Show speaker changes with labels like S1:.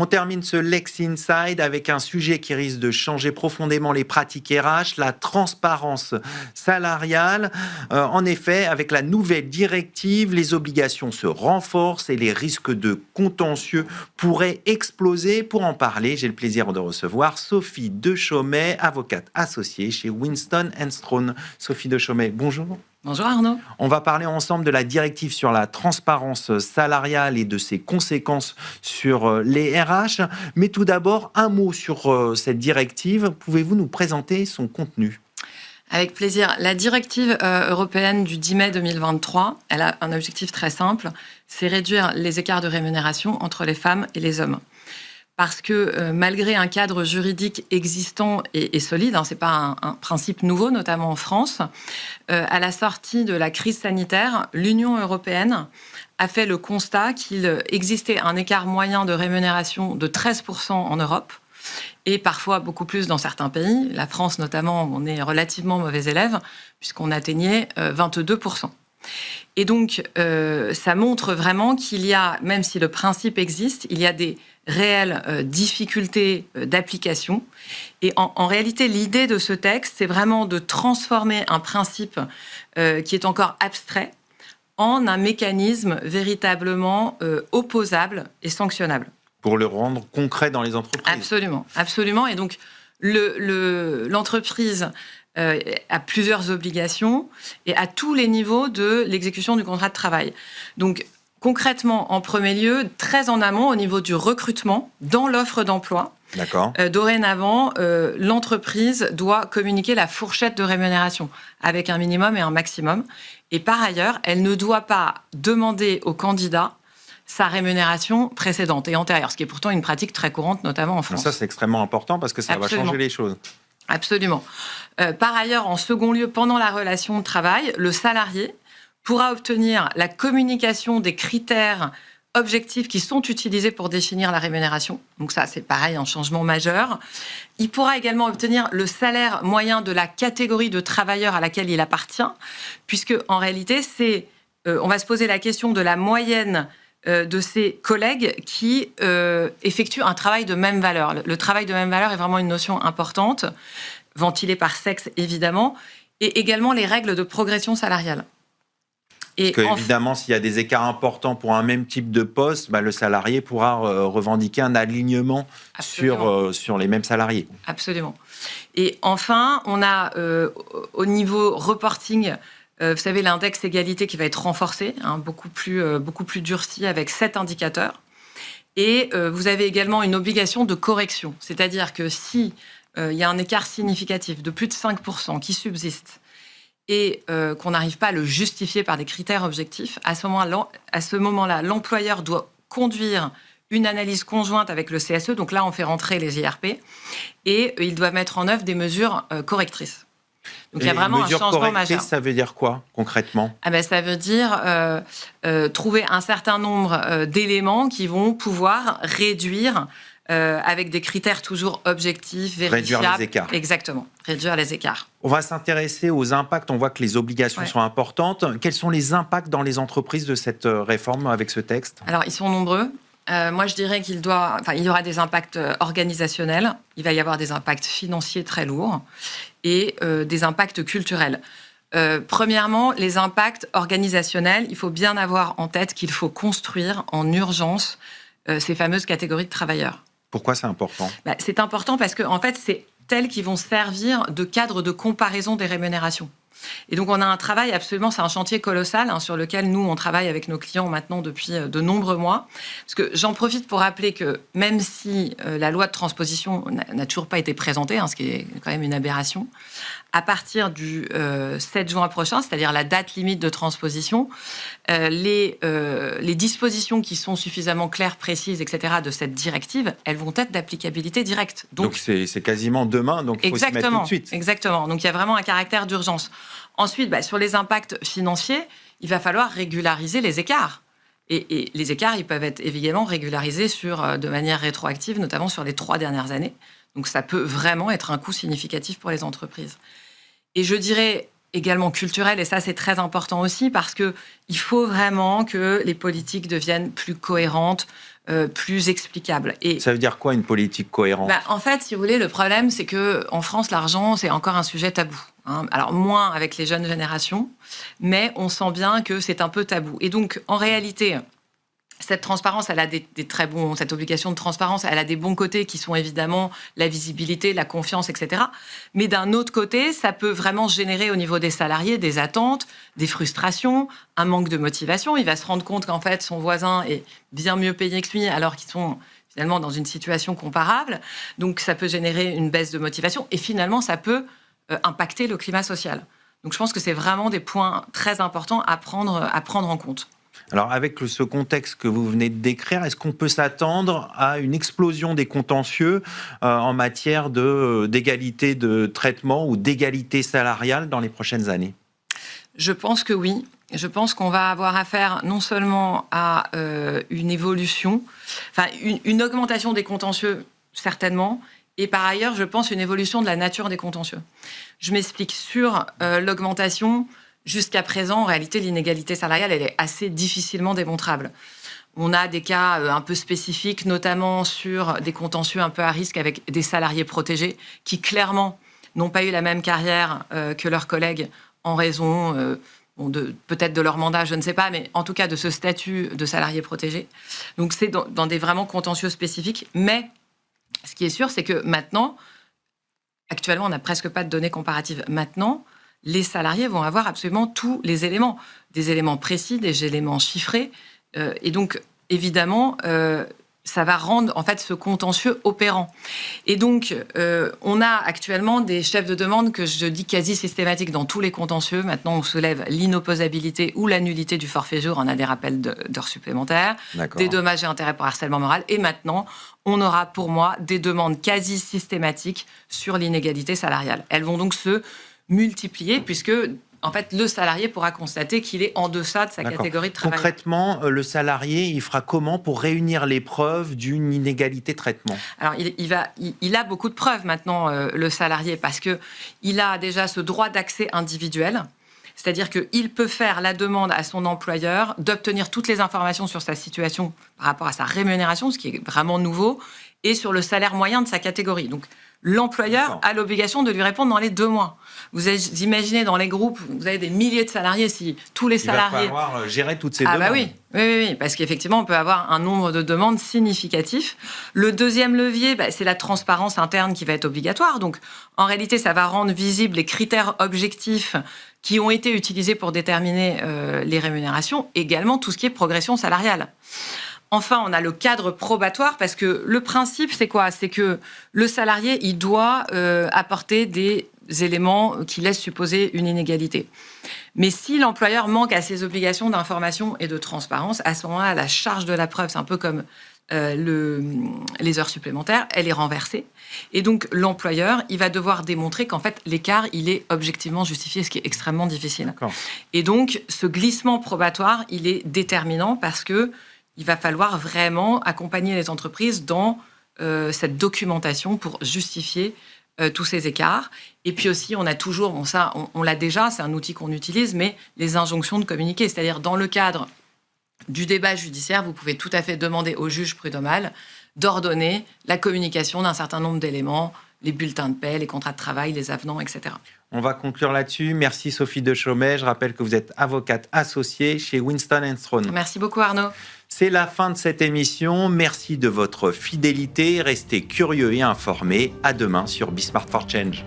S1: On termine ce Lex Inside avec un sujet qui risque de changer profondément les pratiques RH, la transparence salariale. En effet, avec la nouvelle directive, les obligations se renforcent et les risques de contentieux pourraient exploser. Pour en parler, j'ai le plaisir de recevoir Sophie Dechaumet, avocate associée chez Winston & Strawn. Sophie Dechaumet, bonjour.
S2: Bonjour Arnaud.
S1: On va parler ensemble de la directive sur la transparence salariale et de ses conséquences sur les RH. Mais tout d'abord, un mot sur cette directive. Pouvez-vous nous présenter son contenu ?
S2: Avec plaisir. La directive européenne du 10 mai 2023, elle a un objectif très simple, c'est réduire les écarts de rémunération entre les femmes et les hommes. Parce que malgré un cadre juridique existant et solide, ce n'est pas un principe nouveau, notamment en France, à la sortie de la crise sanitaire, l'Union européenne a fait le constat qu'il existait un écart moyen de rémunération de 13% en Europe, et parfois beaucoup plus dans certains pays. La France notamment, on est relativement mauvais élève, puisqu'on atteignait 22%. Et donc, ça montre vraiment qu'il y a, même si le principe existe, il y a des réelles difficultés d'application. Et en réalité, l'idée de ce texte, c'est vraiment de transformer un principe qui est encore abstrait en un mécanisme véritablement opposable et sanctionnable.
S1: Pour le rendre concret dans les entreprises.
S2: Absolument, absolument. Et donc, l'entreprise a plusieurs obligations et à tous les niveaux de l'exécution du contrat de travail. Donc, concrètement, en premier lieu, très en amont, au niveau du recrutement, dans l'offre d'emploi.
S1: D'accord.
S2: Dorénavant, l'entreprise doit communiquer la fourchette de rémunération avec un minimum et un maximum. Et par ailleurs, elle ne doit pas demander au candidat sa rémunération précédente et antérieure, ce qui est pourtant une pratique très courante, notamment en France.
S1: Ça, c'est extrêmement important parce que ça
S2: Absolument.
S1: va changer les choses.
S2: Absolument. Par ailleurs, en second lieu, pendant la relation de travail, le salarié pourra obtenir la communication des critères objectifs qui sont utilisés pour définir la rémunération. Donc ça, c'est pareil, un changement majeur. Il pourra également obtenir le salaire moyen de la catégorie de travailleurs à laquelle il appartient, puisque en réalité, on va se poser la question de la moyenne de ses collègues qui effectuent un travail de même valeur. Le travail de même valeur est vraiment une notion importante, ventilée par sexe évidemment, et également les règles de progression salariale.
S1: Parce qu'évidemment, s'il y a des écarts importants pour un même type de poste, le salarié pourra revendiquer un alignement sur les mêmes salariés.
S2: Absolument. Et enfin, on a au niveau reporting, vous savez, l'index égalité qui va être renforcé, beaucoup plus durci avec 7 indicateurs. Et vous avez également une obligation de correction. C'est-à-dire que si il y a un écart significatif de plus de 5% qui subsiste et qu'on n'arrive pas à le justifier par des critères objectifs, à ce moment-là, l'employeur doit conduire une analyse conjointe avec le CSE. Donc là, on fait rentrer les IRP et ils doivent mettre en œuvre des mesures correctrices. Donc il y a vraiment un changement majeur.
S1: Ça veut dire quoi concrètement ?
S2: Ça veut dire trouver un certain nombre d'éléments qui vont pouvoir réduire, avec des critères toujours objectifs, vérifiables.
S1: Réduire les écarts.
S2: Exactement, réduire les écarts.
S1: On va s'intéresser aux impacts. On voit que les obligations sont importantes. Quels sont les impacts dans les entreprises de cette réforme avec ce texte ?
S2: Alors, ils sont nombreux. Moi, je dirais il y aura des impacts organisationnels, il va y avoir des impacts financiers très lourds et des impacts culturels. Premièrement, les impacts organisationnels, il faut bien avoir en tête qu'il faut construire en urgence ces fameuses catégories de travailleurs.
S1: Pourquoi c'est important ?
S2: C'est important parce que, en fait, c'est elles qui vont servir de cadre de comparaison des rémunérations. Et donc, on a un travail absolument, c'est un chantier colossal sur lequel nous, on travaille avec nos clients maintenant depuis de nombreux mois. Parce que j'en profite pour rappeler que même si la loi de transposition n'a toujours pas été présentée, ce qui est quand même une aberration, à partir du 7 juin prochain, c'est-à-dire la date limite de transposition, les dispositions qui sont suffisamment claires, précises, etc., de cette directive, elles vont être d'applicabilité directe.
S1: Donc c'est quasiment demain, donc il faut s'y mettre tout de suite.
S2: Exactement, donc il y a vraiment un caractère d'urgence. Ensuite, sur les impacts financiers, il va falloir régulariser les écarts. Et les écarts, ils peuvent être évidemment régularisés de manière rétroactive, notamment sur les 3 dernières années. Donc ça peut vraiment être un coût significatif pour les entreprises. Et je dirais également culturel, et ça c'est très important aussi, parce qu'il faut vraiment que les politiques deviennent plus cohérentes, plus explicable. Et
S1: ça veut dire quoi, une politique cohérente ?
S2: En fait, si vous voulez, le problème, c'est qu'en France, l'argent, c'est encore un sujet tabou. Alors, moins avec les jeunes générations, mais on sent bien que c'est un peu tabou. Et donc, en réalité, cette transparence, elle a cette obligation de transparence, elle a des bons côtés qui sont évidemment la visibilité, la confiance, etc. Mais d'un autre côté, ça peut vraiment générer au niveau des salariés des attentes, des frustrations, un manque de motivation. Il va se rendre compte qu'en fait, son voisin est bien mieux payé que lui, alors qu'ils sont finalement dans une situation comparable. Donc, ça peut générer une baisse de motivation et finalement, ça peut impacter le climat social. Donc, je pense que c'est vraiment des points très importants à prendre en compte.
S1: Alors, avec ce contexte que vous venez de décrire, est-ce qu'on peut s'attendre à une explosion des contentieux en matière d'égalité de traitement ou d'égalité salariale dans les prochaines années ?
S2: Je pense que oui. Je pense qu'on va avoir affaire non seulement à une évolution, une augmentation des contentieux, certainement, et par ailleurs, je pense une évolution de la nature des contentieux. Je m'explique. Sur l'augmentation, jusqu'à présent, en réalité, l'inégalité salariale, elle est assez difficilement démontrable. On a des cas un peu spécifiques, notamment sur des contentieux un peu à risque avec des salariés protégés qui, clairement, n'ont pas eu la même carrière que leurs collègues en raison peut-être de leur mandat, je ne sais pas, mais en tout cas de ce statut de salarié protégé. Donc, c'est dans des vraiment contentieux spécifiques. Mais ce qui est sûr, c'est que maintenant, actuellement, on n'a presque pas de données comparatives. Maintenant, les salariés vont avoir absolument tous les éléments, des éléments précis, des éléments chiffrés. Et donc, évidemment, ça va rendre en fait ce contentieux opérant. Et donc, on a actuellement des chefs de demande que je dis quasi systématiques dans tous les contentieux. Maintenant, on soulève l'inopposabilité ou la nullité du forfait jour. On a des rappels d'heures supplémentaires, des dommages et intérêts pour harcèlement moral. Et maintenant, on aura pour moi des demandes quasi systématiques sur l'inégalité salariale. Elles vont donc se multiplier puisque en fait, le salarié pourra constater qu'il est en deçà de sa catégorie de travail.
S1: Concrètement, le salarié, il fera comment pour réunir les preuves d'une inégalité de traitement ?
S2: Alors, il a beaucoup de preuves maintenant, le salarié, parce qu'il a déjà ce droit d'accès individuel. C'est-à-dire qu'il peut faire la demande à son employeur d'obtenir toutes les informations sur sa situation par rapport à sa rémunération, ce qui est vraiment nouveau, et sur le salaire moyen de sa catégorie. Donc, l'employeur a l'obligation de lui répondre dans les 2 mois. Vous imaginez dans les groupes, vous avez des milliers de salariés, si tous les salariés...
S1: Il va falloir gérer toutes ces demandes.
S2: Ah bah oui, parce qu'effectivement, on peut avoir un nombre de demandes significatif. Le deuxième levier, c'est la transparence interne qui va être obligatoire. Donc, en réalité, ça va rendre visibles les critères objectifs qui ont été utilisés pour déterminer les rémunérations, également tout ce qui est progression salariale. Enfin, on a le cadre probatoire, parce que le principe, c'est quoi ? C'est que le salarié, il doit apporter des éléments qui laissent supposer une inégalité. Mais si l'employeur manque à ses obligations d'information et de transparence, à ce moment-là, la charge de la preuve, c'est un peu comme les heures supplémentaires, elle est renversée. Et donc, l'employeur, il va devoir démontrer qu'en fait, l'écart, il est objectivement justifié, ce qui est extrêmement difficile.
S1: D'accord.
S2: Et donc, ce glissement probatoire, il est déterminant parce que il va falloir vraiment accompagner les entreprises dans cette documentation pour justifier tous ces écarts. Et puis aussi, on a toujours, on l'a déjà, c'est un outil qu'on utilise, mais les injonctions de communiquer. C'est-à-dire, dans le cadre du débat judiciaire, vous pouvez tout à fait demander au juge prud'homal d'ordonner la communication d'un certain nombre d'éléments, les bulletins de paie, les contrats de travail, les avenants, etc.
S1: On va conclure là-dessus. Merci Sophie de Chaumet. Je rappelle que vous êtes avocate associée chez Winston & Strawn.
S2: Merci beaucoup Arnaud.
S1: C'est la fin de cette émission. Merci de votre fidélité. Restez curieux et informés. À demain sur Be Smart for Change.